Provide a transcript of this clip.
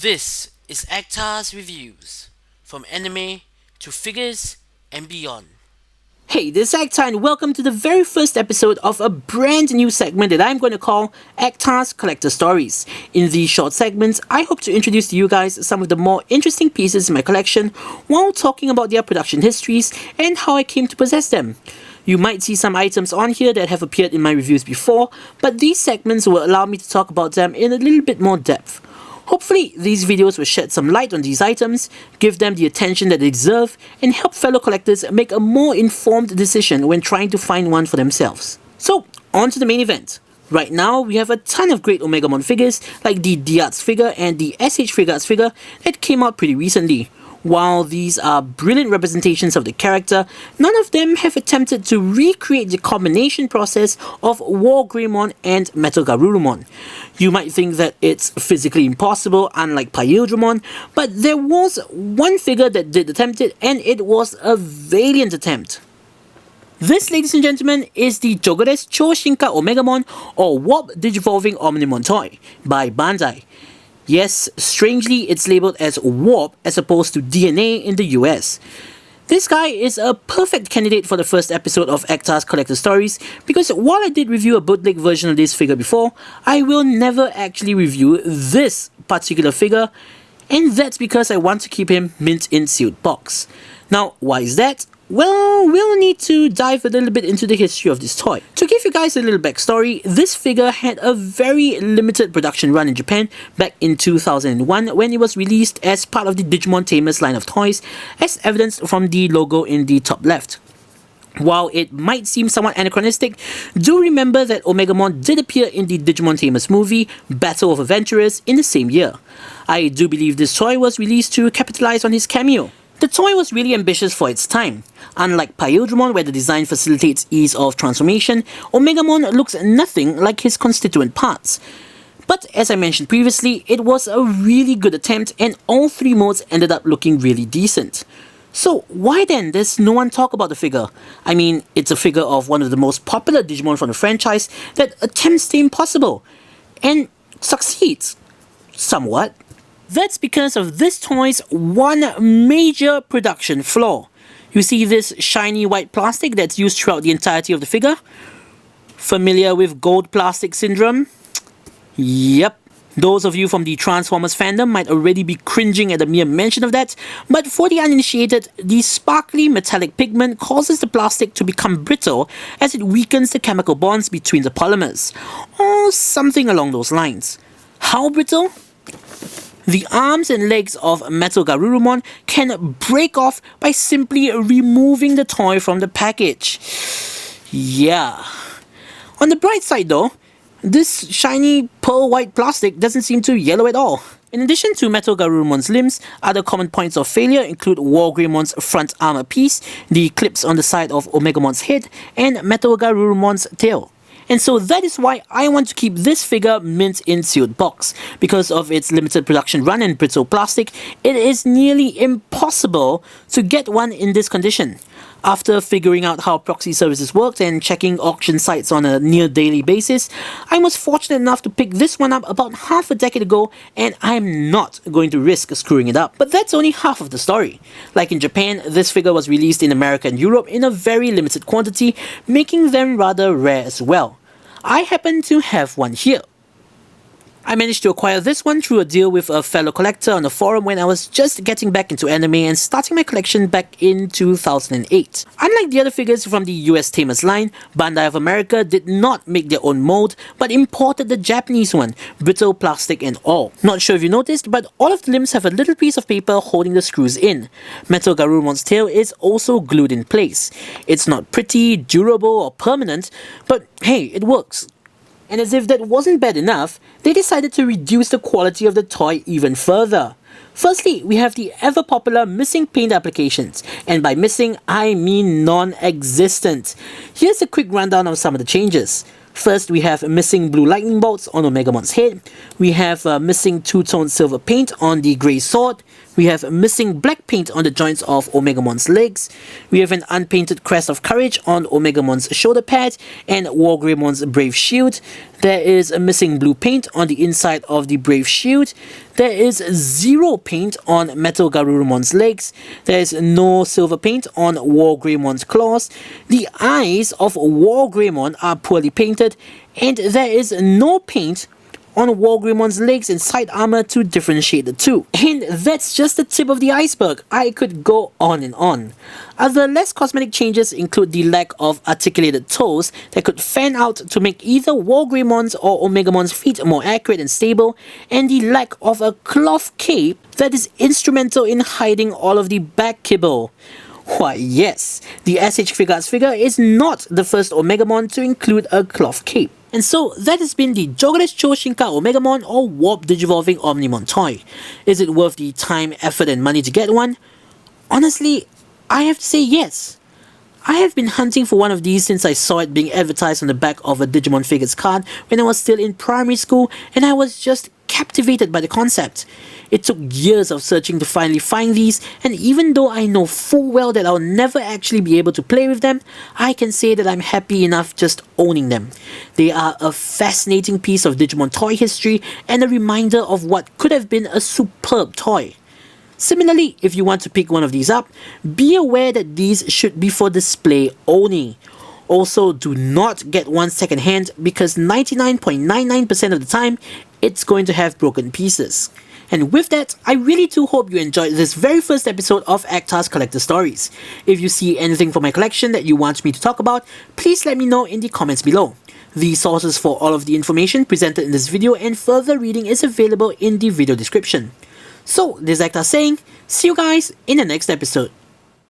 This is Actar's reviews, from anime to figures and beyond. Hey, this is Actar and welcome to the very first episode of a brand new segment that I'm going to call Actar's Collector Stories. In these short segments, I hope to introduce to you guys some of the more interesting pieces in my collection while talking about their production histories and how I came to possess them. You might see some items on here that have appeared in my reviews before, but these segments will allow me to talk about them in a little bit more depth. Hopefully, these videos will shed some light on these items, give them the attention that they deserve, and help fellow collectors make a more informed decision when trying to find one for themselves. So, on to the main event. Right now, we have a ton of great Omegamon figures like the D-Arts figure and the SH Figuarts figure that came out pretty recently. While these are brilliant representations of the character, none of them have attempted to recreate the combination process of Wargreymon and Metal Garurumon. You might think that it's physically impossible, unlike Pyldramon, but there was one figure that did attempt it, and it was a valiant attempt. This, ladies and gentlemen, is the Jogress Chou Shinka Omegamon or Warp Digivolving Omnimon toy by Bandai. Yes, strangely, it's labeled as Warp as opposed to DNA in the US. This guy is a perfect candidate for the first episode of Actar's Collector Stories because while I did review a bootleg version of this figure before, I will never actually review this particular figure, and that's because I want to keep him mint in sealed box. Now, why is that? Well, we'll need to dive a little bit into the history of this toy. To give you guys a little backstory, this figure had a very limited production run in Japan back in 2001 when it was released as part of the Digimon Tamers line of toys, as evidenced from the logo in the top left. While it might seem somewhat anachronistic, do remember that Omegamon did appear in the Digimon Tamers movie Battle of Adventurers in the same year. I do believe this toy was released to capitalize on his cameo. The toy was really ambitious for its time. Unlike Pyldramon, where the design facilitates ease of transformation, Omegamon looks nothing like his constituent parts. But as I mentioned previously, it was a really good attempt and all three modes ended up looking really decent. So why then does no one talk about the figure? I mean, it's a figure of one of the most popular Digimon from the franchise that attempts the impossible and succeeds. Somewhat. That's because of this toy's one major production flaw. You see this shiny white plastic that's used throughout the entirety of the figure? Familiar with gold plastic syndrome? Yep. Those of you from the Transformers fandom might already be cringing at the mere mention of that, but for the uninitiated, the sparkly metallic pigment causes the plastic to become brittle as it weakens the chemical bonds between the polymers, or something along those lines. How brittle? The arms and legs of Metal Garurumon can break off by simply removing the toy from the package. Yeah. On the bright side though, this shiny pearl white plastic doesn't seem to yellow at all. In addition to Metal Garurumon's limbs, other common points of failure include Wargreymon front armor piece, the clips on the side of Omegamon's head, and Metal Garurumon's tail. And so that is why I want to keep this figure mint in sealed box. Because of its limited production run and brittle plastic, it is nearly impossible to get one in this condition. After figuring out how proxy services worked and checking auction sites on a near daily basis, I was fortunate enough to pick this one up about half a decade ago, and I'm not going to risk screwing it up. But that's only half of the story. Like in Japan, this figure was released in America and Europe in a very limited quantity, making them rather rare as well. I happen to have one here. I managed to acquire this one through a deal with a fellow collector on the forum when I was just getting back into anime and starting my collection back in 2008. Unlike the other figures from the US Tamers line, Bandai of America did not make their own mold but imported the Japanese one, brittle plastic and all. Not sure if you noticed, but all of the limbs have a little piece of paper holding the screws in. Metal Garurumon's tail is also glued in place. It's not pretty, durable or permanent, but hey, it works. And as if that wasn't bad enough, they decided to reduce the quality of the toy even further. Firstly, we have the ever popular missing paint applications, and by missing, I mean non-existent. Here's a quick rundown of some of the changes. First, we have missing blue lightning bolts on Omegamon's head. We have missing two-tone silver paint on the grey sword. We have missing black paint on the joints of Omegamon's legs. We have an unpainted crest of courage on Omegamon's shoulder pad and Wargreymon brave shield. There is a missing blue paint on the inside of the Brave shield. There is 0 paint on Metal Garurumon's legs. There is no silver paint on War Greymon's claws. The eyes of War Greymon are poorly painted, and there is no paint on War Greymon's legs and side armor to differentiate the two. And that's just the tip of the iceberg. I could go on and on. Other less cosmetic changes include the lack of articulated toes that could fan out to make either War Greymon's or Omegamon's feet more accurate and stable, and the lack of a cloth cape that is instrumental in hiding all of the back kibble. Why yes, the SH Figuarts figure is not the first Omegamon to include a cloth cape. And so that has been the Jogress Chou Shinka Omegamon or Warp Digivolving Omnimon toy. Is it worth the time, effort and money to get one? Honestly, I have to say yes. I have been hunting for one of these since I saw it being advertised on the back of a Digimon Figures card when I was still in primary school, and I was just captivated by the concept. It took years of searching to finally find these, and even though I know full well that I'll never actually be able to play with them, I can say that I'm happy enough just owning them. They are a fascinating piece of Digimon toy history and a reminder of what could have been a superb toy. Similarly, if you want to pick one of these up, be aware that these should be for display only. Also, do not get one second hand because 99.99% of the time, it's going to have broken pieces. And with that, I really do hope you enjoyed this very first episode of Actar's Collector Stories. If you see anything from my collection that you want me to talk about, please let me know in the comments below. The sources for all of the information presented in this video and further reading is available in the video description. So, this is Actar saying, see you guys in the next episode.